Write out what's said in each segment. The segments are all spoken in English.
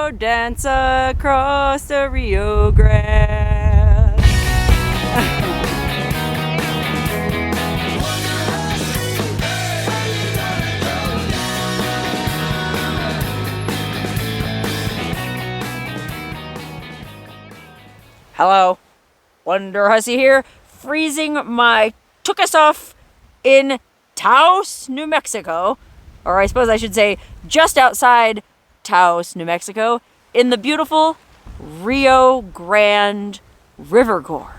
go dance across the Rio Grande. Hello, Wonderhussy here, freezing my took us off in Taos, New Mexico, or I suppose I should say just outside Taos, New Mexico, in the beautiful Rio Grande River Gorge.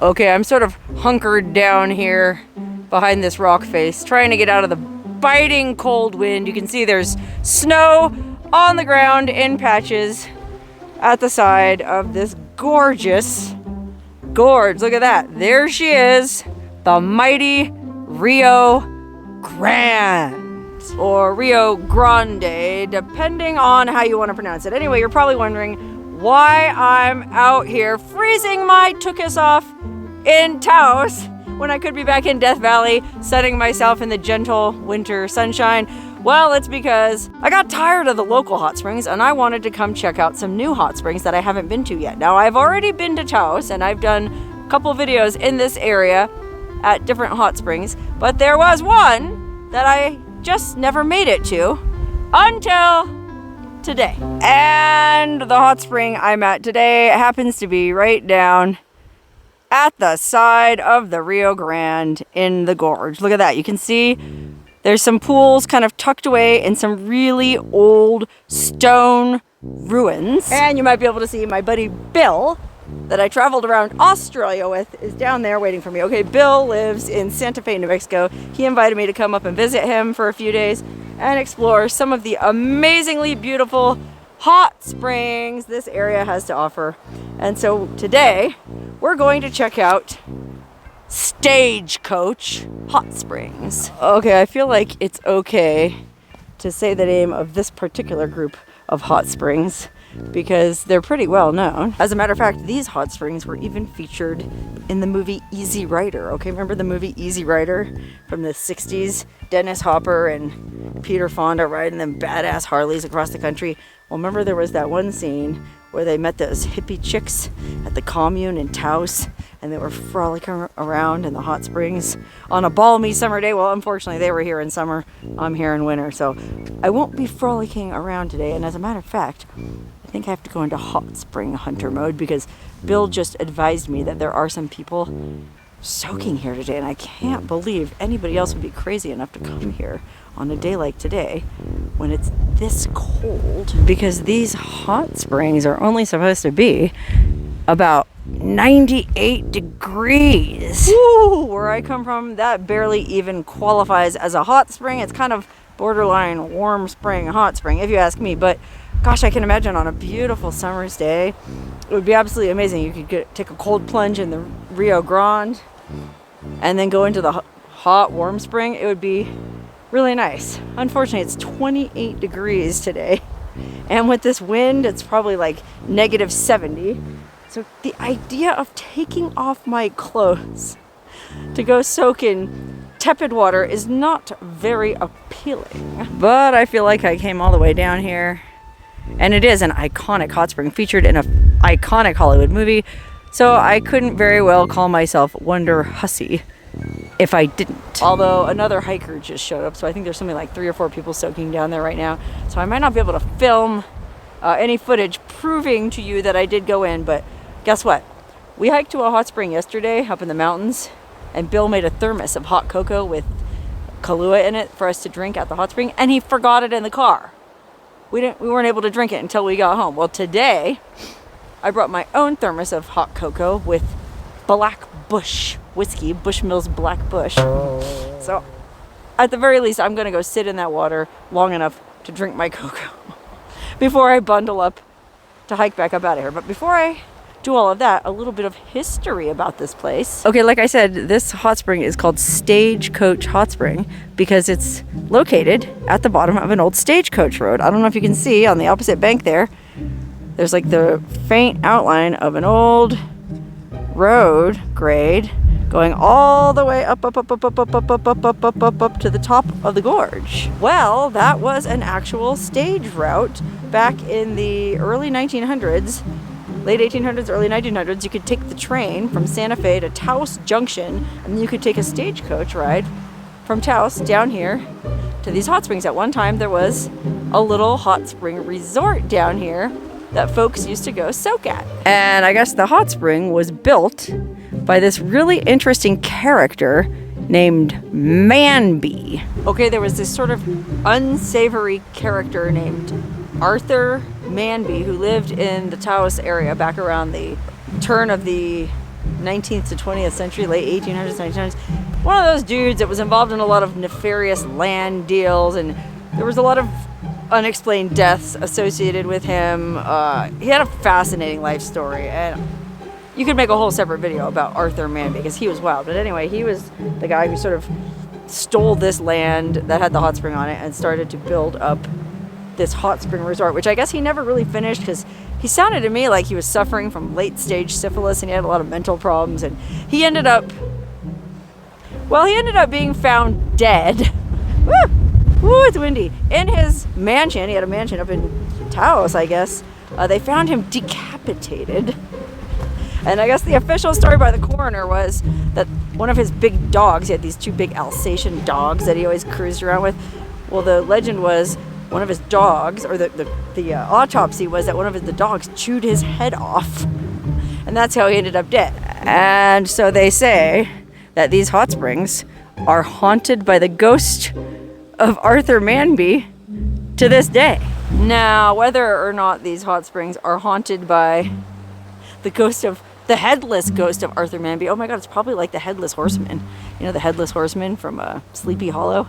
Okay, I'm sort of hunkered down here behind this rock face, trying to get out of the biting cold wind. You can see there's snow on the ground in patches at the side of this gorgeous gorge. Look at that. There she is, the mighty Rio Grande, or Rio Grande, depending on how you want to pronounce it. Anyway, you're probably wondering why I'm out here freezing my tuchus off in Taos when I could be back in Death Valley sunning myself in the gentle winter sunshine. Well, it's because I got tired of the local hot springs and I wanted to come check out some new hot springs that I haven't been to yet. Now, I've already been to Taos and I've done a couple videos in this area at different hot springs, but there was one that I just never made it to until today. And the hot spring I'm at today happens to be right down at the side of the Rio Grande in the gorge. Look at that. You can see there's some pools kind of tucked away in some really old stone ruins. And you might be able to see my buddy Bill that I traveled around Australia with is down there waiting for me. Okay, Bill lives in Santa Fe, New Mexico. He invited me to come up and visit him for a few days and explore some of the amazingly beautiful hot springs this area has to offer. And so today we're going to check out Stagecoach Hot Springs. Okay, I feel like it's okay to say the name of this particular group of hot springs because they're pretty well known. As a matter of fact, these hot springs were even featured in the movie Easy Rider. Okay, remember the movie Easy Rider from the 60s? Dennis Hopper and Peter Fonda riding them badass Harleys across the country. Well, remember there was that one scene where they met those hippie chicks at the commune in Taos and they were frolicking around in the hot springs on a balmy summer day. Well, unfortunately, they were here in summer. I'm here in winter, so I won't be frolicking around today. And as a matter of fact, I think I have to go into hot spring hunter mode because Bill just advised me that there are some people soaking here today, and I can't believe anybody else would be crazy enough to come here on a day like today when it's this cold, because these hot springs are only supposed to be about 98 degrees. Woo! Where I come from, that barely even qualifies as a hot spring. It's kind of borderline warm spring, hot spring, if you ask me. But gosh, I can imagine on a beautiful summer's day, it would be absolutely amazing. You could take a cold plunge in the Rio Grande and then go into the hot, warm spring. It would be really nice. Unfortunately, it's 28 degrees today. And with this wind, it's probably like negative 70. So the idea of taking off my clothes to go soak in tepid water is not very appealing. But I feel like I came all the way down here. And it is an iconic hot spring featured in an iconic Hollywood movie. So I couldn't very well call myself Wonderhussy if I didn't. Although another hiker just showed up, so I think there's something like 3 or 4 people soaking down there right now. So I might not be able to film any footage proving to you that I did go in, but guess what? We hiked to a hot spring yesterday up in the mountains, and Bill made a thermos of hot cocoa with Kahlua in it for us to drink at the hot spring, and he forgot it in the car. We weren't able to drink it until we got home. Well, today I brought my own thermos of hot cocoa with Black Bush whiskey, Bushmills Black Bush. So at the very least, I'm gonna go sit in that water long enough to drink my cocoa before I bundle up to hike back up out of here. But before I do all of that, a little bit of history about this place. Okay, like I said, this hot spring is called Stagecoach Hot Spring because it's located at the bottom of an old stagecoach road. I don't know if you can see on the opposite bank there. There's like the faint outline of an old road grade going all the way up to the top of the gorge. Well, that was an actual stage route back in the early 1900s. Late 1800s, early 1900s, you could take the train from Santa Fe to Taos Junction, and then you could take a stagecoach ride from Taos down here to these hot springs. At one time, there was a little hot spring resort down here that folks used to go soak at. And I guess the hot spring was built by this really interesting character named Manby. Okay, there was this sort of unsavory character named Arthur Manby who lived in the Taos area back around the turn of the 19th to 20th century, late 1800s, 1900s. One of those dudes that was involved in a lot of nefarious land deals, and there was a lot of unexplained deaths associated with him. He had a fascinating life story, and you could make a whole separate video about Arthur Manby because he was wild. But anyway, he was the guy who sort of stole this land that had the hot spring on it and started to build up this hot spring resort, which I guess he never really finished because he sounded to me like he was suffering from late stage syphilis and he had a lot of mental problems, and he ended up being found dead. Woo, it's windy. In his mansion, he had a mansion up in Taos, I guess. They found him decapitated. And I guess the official story by the coroner was that one of his big dogs, he had these two big Alsatian dogs that he always cruised around with. Well, the legend was one of his dogs, or the autopsy was that one of the dogs chewed his head off. And that's how he ended up dead. And so they say that these hot springs are haunted by the ghost of Arthur Manby to this day. Now, whether or not these hot springs are haunted by the headless ghost of Arthur Manby, oh my god, it's probably like the Headless Horseman. You know, the Headless Horseman from Sleepy Hollow?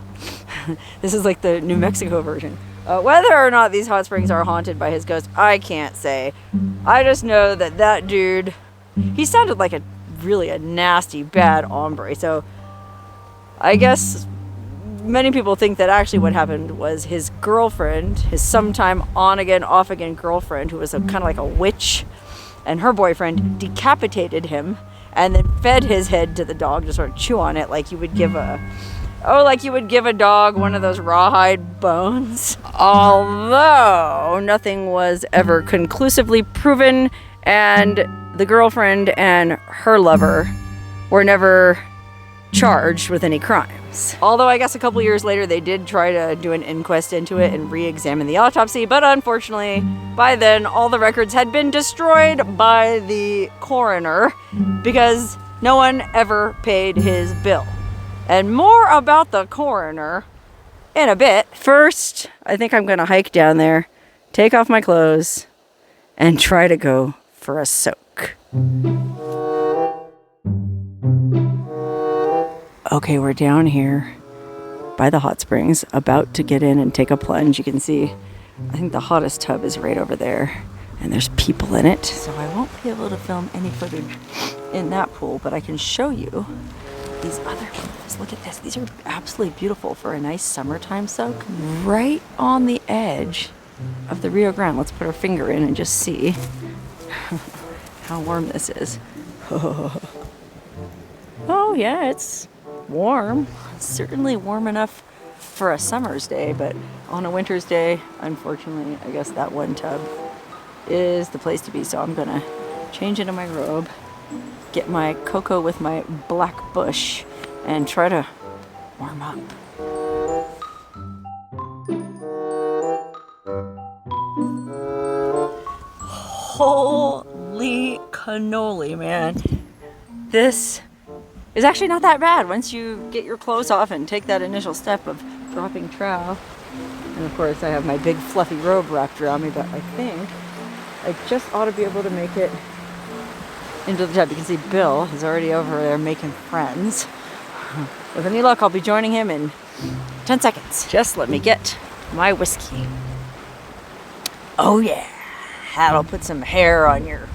This is like the New Mexico version. Whether or not these hot springs are haunted by his ghost, I can't say. I just know that dude, he sounded like a nasty, bad hombre. So I guess many people think that actually what happened was his girlfriend, his sometime on-again, off-again girlfriend, who was kind of like a witch, and her boyfriend decapitated him and then fed his head to the dog to sort of chew on it like you would give a dog one of those rawhide bones. Although nothing was ever conclusively proven, and the girlfriend and her lover were never charged with any crimes. Although I guess a couple years later they did try to do an inquest into it and re-examine the autopsy, but unfortunately by then all the records had been destroyed by the coroner because no one ever paid his bill. And more about the coroner in a bit. First, I think I'm gonna hike down there, take off my clothes, and try to go for a soak. Okay, we're down here by the hot springs, about to get in and take a plunge. You can see, I think the hottest tub is right over there, and there's people in it. So I won't be able to film any footage in that pool, but I can show you these other pools. Look at this. These are absolutely beautiful for a nice summertime soak. Right on the edge of the Rio Grande. Let's put our finger in and just see how warm this is. Oh yeah, it's warm. It's certainly warm enough for a summer's day, but on a winter's day, unfortunately, I guess that one tub is the place to be. So I'm gonna change into my robe, get my cocoa with my black bush, and try to warm up. Holy cannoli, man. This is actually not that bad once you get your clothes off and take that initial step of dropping trowel. And of course I have my big fluffy robe wrapped around me, but I think I just ought to be able to make it into the tub. You can see Bill is already over there making friends. With any luck, I'll be joining him in 10 seconds. Just let me get my whiskey. Oh yeah, that'll put some hair on your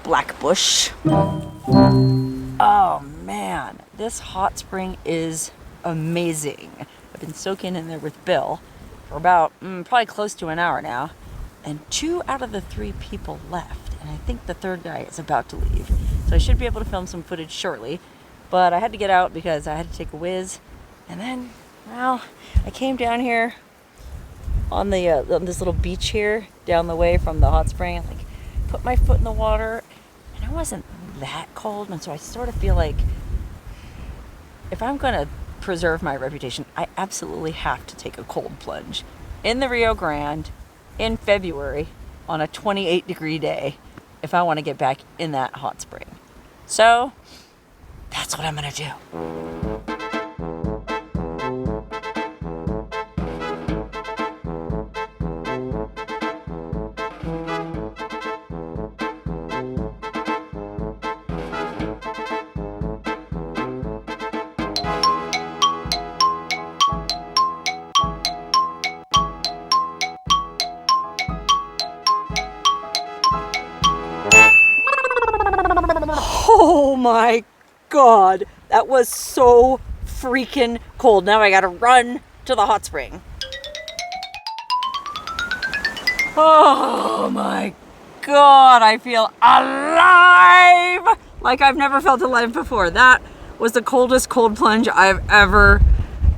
black bush. Oh man, this hot spring is amazing. I've been soaking in there with Bill for about probably close to an hour now, and 2 out of the 3 people left, and I think the third guy is about to leave. So I should be able to film some footage shortly. but I had to get out because I had to take a whiz. And then, well, I came down here on the on this little beach here down the way from the hot spring and like put my foot in the water, and it wasn't that cold. And so I sort of feel like if I'm gonna preserve my reputation, I absolutely have to take a cold plunge in the Rio Grande in February on a 28-degree day if I want to get back in that hot spring. So that's what I'm gonna do. Oh my God, that was so freaking cold. Now I gotta run to the hot spring. Oh my God, I feel alive like I've never felt alive before. That was the coldest cold plunge I've ever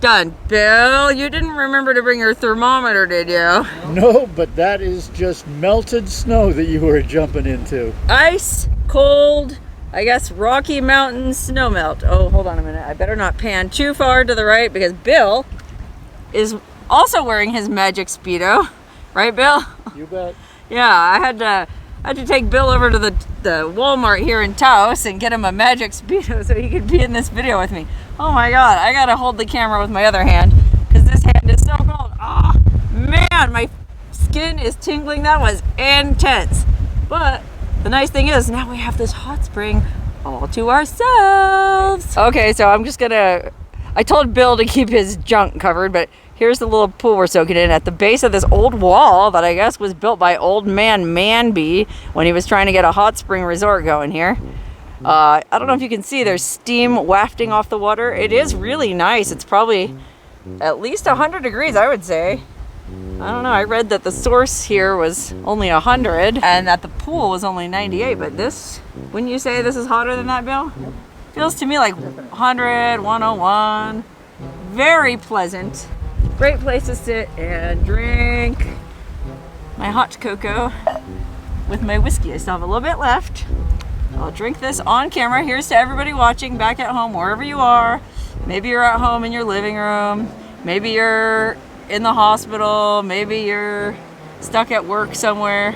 done. Bill, you didn't remember to bring your thermometer, did you? No, but that is just melted snow that you were jumping into. Ice cold, I guess, Rocky Mountain snow melt. Oh, hold on a minute. I better not pan too far to the right because Bill is also wearing his magic Speedo. Right, Bill? You bet. Yeah, I had to take Bill over to the Walmart here in Taos and get him a magic Speedo so he could be in this video with me. Oh my God, I gotta hold the camera with my other hand because this hand is so cold. Oh, man, my skin is tingling. That was intense. But the nice thing is now we have this hot spring all to ourselves. Okay, so I told Bill to keep his junk covered, but here's the little pool we're soaking in at the base of this old wall that I guess was built by old man Manby when he was trying to get a hot spring resort going here. I don't know if you can see, there's steam wafting off the water. It is really nice. It's probably at least 100 degrees, I would say. I don't know, I read that the source here was only 100 and that the pool was only 98, but this, wouldn't you say this is hotter than that, Bill? Feels to me like 100, 101. Very pleasant. Great place to sit and drink my hot cocoa with my whiskey. I still have a little bit left. I'll drink this on camera. Here's to everybody watching back at home, wherever you are. Maybe you're at home in your living room. Maybe you're in the hospital. Maybe you're stuck at work somewhere.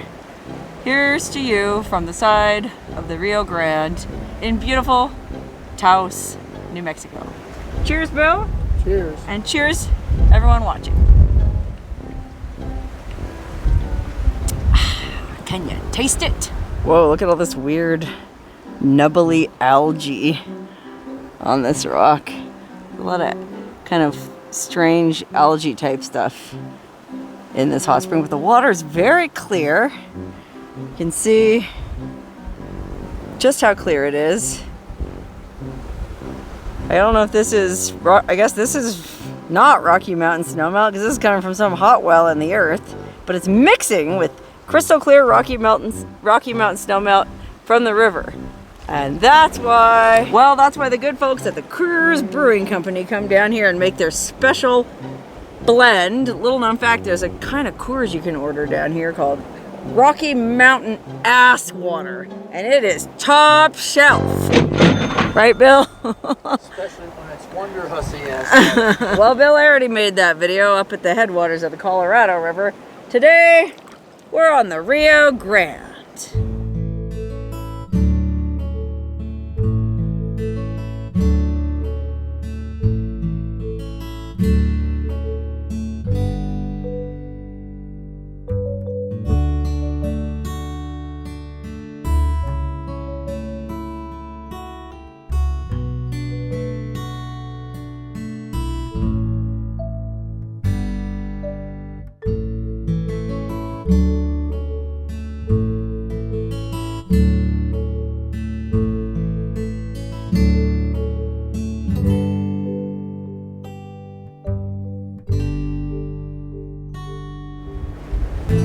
Here's to you from the side of the Rio Grande in beautiful Taos, New Mexico. Cheers, Bill. Cheers. And cheers, everyone watching. Can you taste it? Whoa, look at all this weird nubbly algae on this rock. A lot of kind of strange algae type stuff in this hot spring, but the water is very clear. You can see just how clear it is. I don't know if this is, I guess this is not Rocky Mountain snowmelt because this is coming from some hot well in the earth, but it's mixing with crystal clear Rocky Mountain snowmelt from the river. And that's why the good folks at the Coors Brewing Company come down here and make their special blend. Little known fact, there's a kind of Coors you can order down here called Rocky Mountain Ass Water, and it is top shelf. Right, Bill? Especially when it's wonderhussy ass. Well, Bill already made that video up at the headwaters of the Colorado River. Today, we're on the Rio Grande.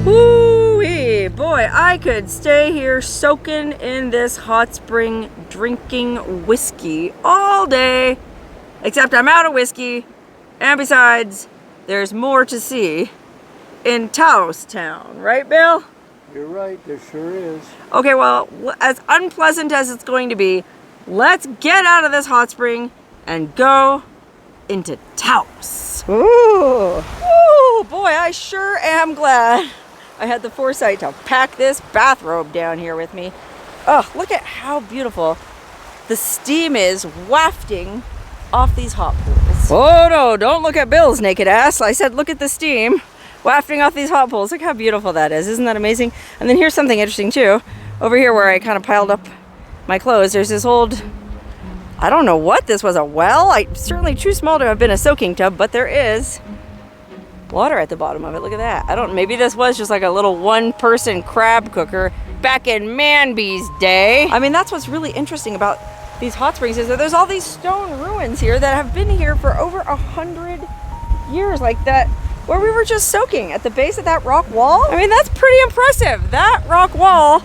Woo-wee! boy, I could stay here soaking in this hot spring drinking whiskey all day. Except I'm out of whiskey, and besides, there's more to see in Taos Town, right, Bill? You're right, there sure is. Okay, well, as unpleasant as it's going to be, let's get out of this hot spring and go into Taos. Ooh, boy, I sure am glad I had the foresight to pack this bathrobe down here with me. Oh, look at how beautiful the steam is wafting off these hot pools. Oh no, don't look at Bill's naked ass. I said look at the steam wafting off these hot pools. Look how beautiful that is. Isn't that amazing? And then here's something interesting too. Over here where I kind of piled up my clothes, there's this old, I don't know what this was, a well? Certainly too small to have been a soaking tub, but there is water at the bottom of it. Look at that. Maybe this was just like a little one-person crab cooker back in Manby's day. I mean, that's what's really interesting about these hot springs is that there's all these stone ruins here that have been here for over 100 years, like that where we were just soaking at the base of that rock wall. I mean, that's pretty impressive. That rock wall,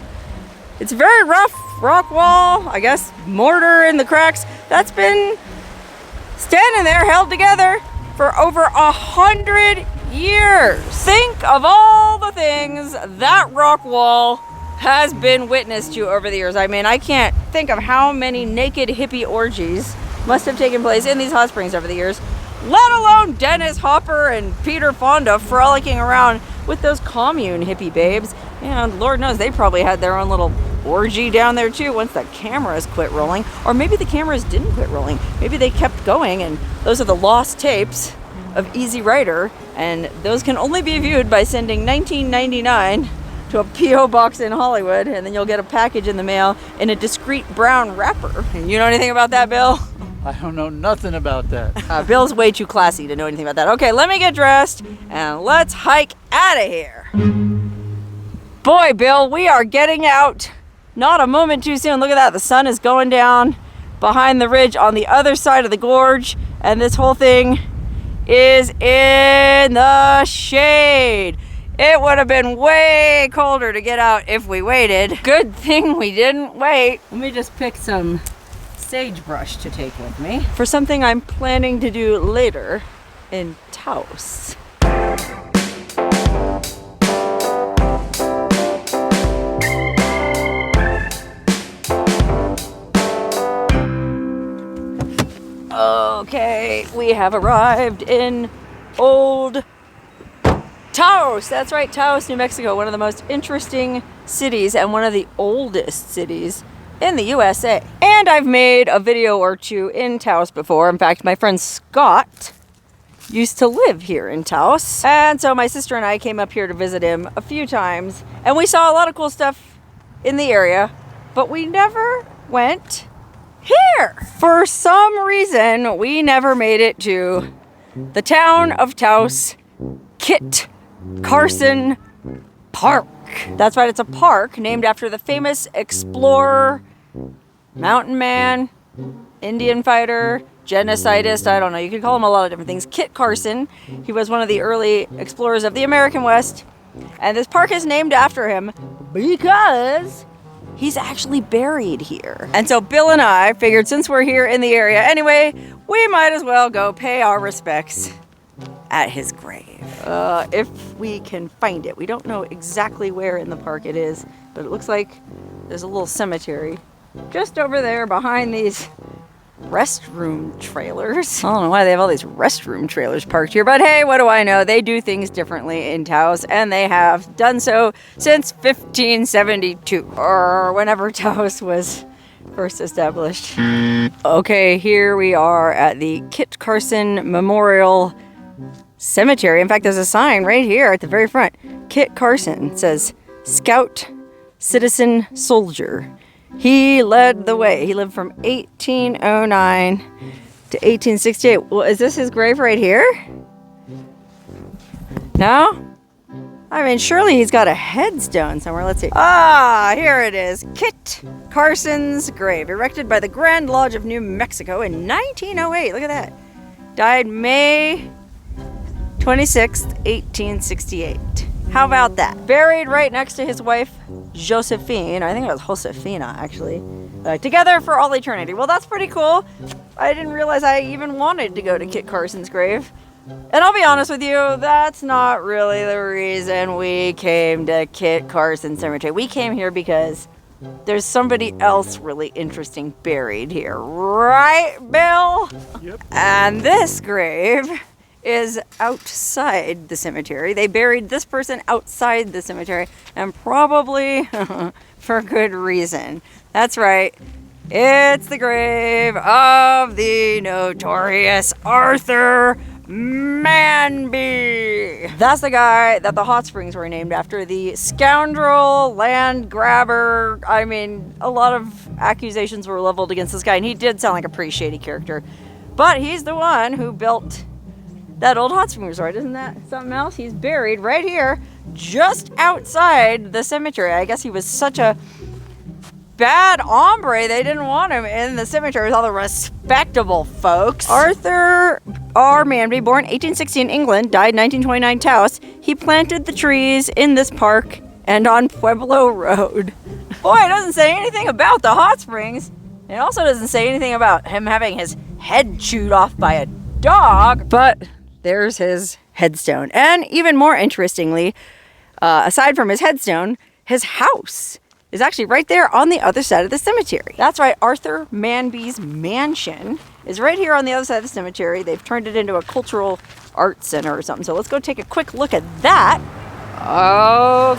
it's a very rough rock wall, I guess mortar in the cracks, that's been standing there held together for over 100 years. Think of all the things that rock wall has been witness to over the years. I mean, I can't think of how many naked hippie orgies must have taken place in these hot springs over the years, let alone Dennis Hopper and Peter Fonda frolicking around with those commune hippie babes. And Lord knows they probably had their own little orgy down there too once the cameras quit rolling. Or maybe the cameras didn't quit rolling. Maybe they kept going, and those are the lost tapes of Easy Rider, and those can only be viewed by sending $19.99 to a P.O. box in Hollywood, and then you'll get a package in the mail in a discreet brown wrapper. And you know anything about that, Bill? I don't know nothing about that. Bill's way too classy to know anything about that. Okay, let me get dressed and let's hike out of here. Boy, Bill, we are getting out. Not a moment too soon. Look at that. The sun is going down behind the ridge on the other side of the gorge, and this whole thing is in the shade. It would have been way colder to get out if we waited. Good thing we didn't wait. Let me just pick some sagebrush to take with me for something I'm planning to do later in Taos. Okay, we have arrived in Old Taos. That's right, Taos, New Mexico, one of the most interesting cities and one of the oldest cities in the USA. And I've made a video or two in Taos before. In fact, my friend Scott used to live here in Taos. And so my sister and I came up here to visit him a few times, and we saw a lot of cool stuff in the area, but we never went here. For some reason, we never made it to the town of Taos Kit Carson Park. That's right, it's a park named after the famous explorer, mountain man, Indian fighter, genocidist, I don't know, you could call him a lot of different things. Kit Carson, he was one of the early explorers of the American West, and this park is named after him because he's actually buried here. And so Bill and I figured since we're here in the area anyway, we might as well go pay our respects at his grave. If we can find it. We don't know exactly where in the park it is, but it looks like there's a little cemetery just over there behind these restroom trailers. I don't know why they have all these restroom trailers parked here, but hey, what do I know? They do things differently in Taos, and they have done so since 1572, or whenever Taos was first established. Okay, here we are at the Kit Carson Memorial Cemetery. In fact, there's a sign right here at the very front. Kit Carson says, Scout, Citizen, Soldier. He led the way. He lived from 1809 to 1868. Well, is this his grave right here? No? I mean, surely he's got a headstone somewhere. Let's see. Ah, here it is. Kit Carson's grave, erected by the Grand Lodge of New Mexico in 1908. Look at that. Died May 26th, 1868. How about that? Buried right next to his wife, Josephine. I think it was Josefina, actually. Together for all eternity. Well, that's pretty cool. I didn't realize I even wanted to go to Kit Carson's grave. And I'll be honest with you, that's not really the reason we came to Kit Carson Cemetery. We came here because there's somebody else really interesting buried here. Right, Bill? Yep. And this grave is outside the cemetery. They buried this person outside the cemetery, and probably for good reason. That's right. It's the grave of the notorious Arthur Manby. That's the guy that the hot springs were named after. The scoundrel, land grabber. I mean, a lot of accusations were leveled against this guy, and he did sound like a pretty shady character. But he's the one who built that old hot spring resort. Isn't that something else? He's buried right here, just outside the cemetery. I guess he was such a bad hombre, they didn't want him in the cemetery with all the respectable folks. Arthur R. Manby, born 1860 in England, died 1929 Taos. He planted the trees in this park and on Pueblo Road. Boy, it doesn't say anything about the hot springs. It also doesn't say anything about him having his head chewed off by a dog. But there's his headstone. And even more interestingly, aside from his headstone, his house is actually right there on the other side of the cemetery. That's right, Arthur Manby's mansion is right here on the other side of the cemetery. They've turned it into a cultural arts center or something. So let's go take a quick look at that.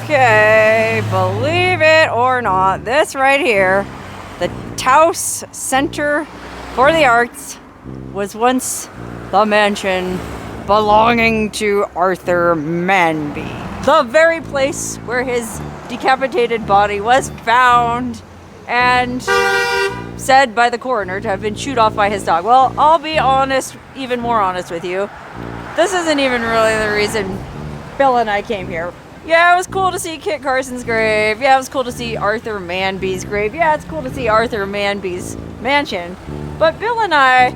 Okay, believe it or not, this right here, the Taos Center for the Arts, was once the mansion belonging to Arthur Manby. The very place where his decapitated body was found and said by the coroner to have been chewed off by his dog. Well, I'll be honest, even more honest with you. This isn't even really the reason Bill and I came here. Yeah, it was cool to see Kit Carson's grave. Yeah, it was cool to see Arthur Manby's grave. Yeah, it's cool to see Arthur Manby's mansion. But Bill and I,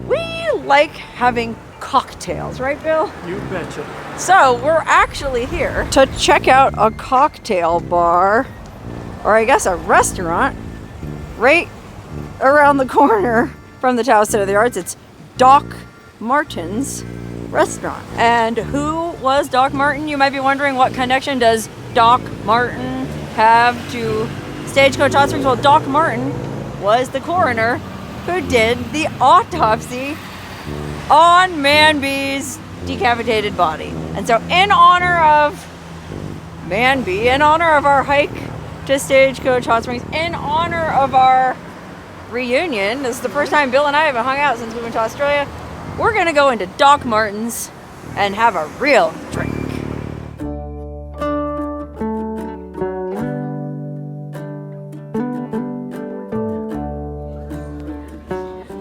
we like having cocktails, right, Bill? You betcha. So we're actually here to check out a cocktail bar, or I guess a restaurant, right around the corner from the Taos Center of the Arts. It's Doc Martin's restaurant. And who was Doc Martin? You might be wondering, what connection does Doc Martin have to Stagecoach Hot Springs? Well, Doc Martin was the coroner who did the autopsy on Manby's decapitated body. And so in honor of Manby, in honor of our hike to Stagecoach Hot Springs, in honor of our reunion, this is the first time Bill and I haven't hung out since we went to Australia, we're gonna go into Doc Martin's and have a real drink.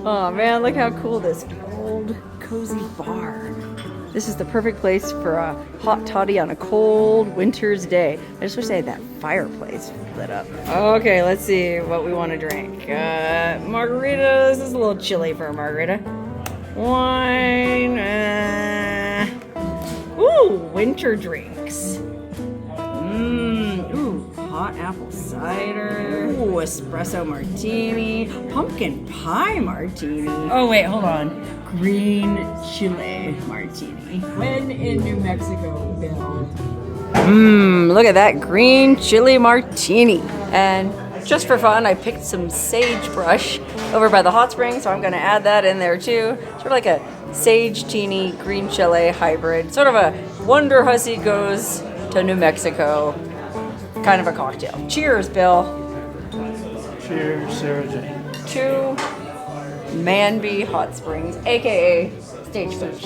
Oh man, look how cool this old cozy bar. This is the perfect place for a hot toddy on a cold winter's day. I just wish they had that fireplace lit up. Okay, let's see what we want to drink. Margarita. This is a little chilly for a margarita. Wine. Ooh, winter drinks. Ooh, hot apple cider. Ooh, espresso martini. Pumpkin pie martini. Oh wait, hold on. Green chile martini. When in New Mexico, Bill? Look at that green chili martini. And just for fun, I picked some sagebrush over by the hot spring, so I'm gonna add that in there too. Sort of like a sage teeny green chile hybrid. Sort of a Wonderhussy goes to New Mexico kind of a cocktail. Cheers, Bill. Cheers, Sarah Jane. To Manby Hot Springs, aka Stagecoach.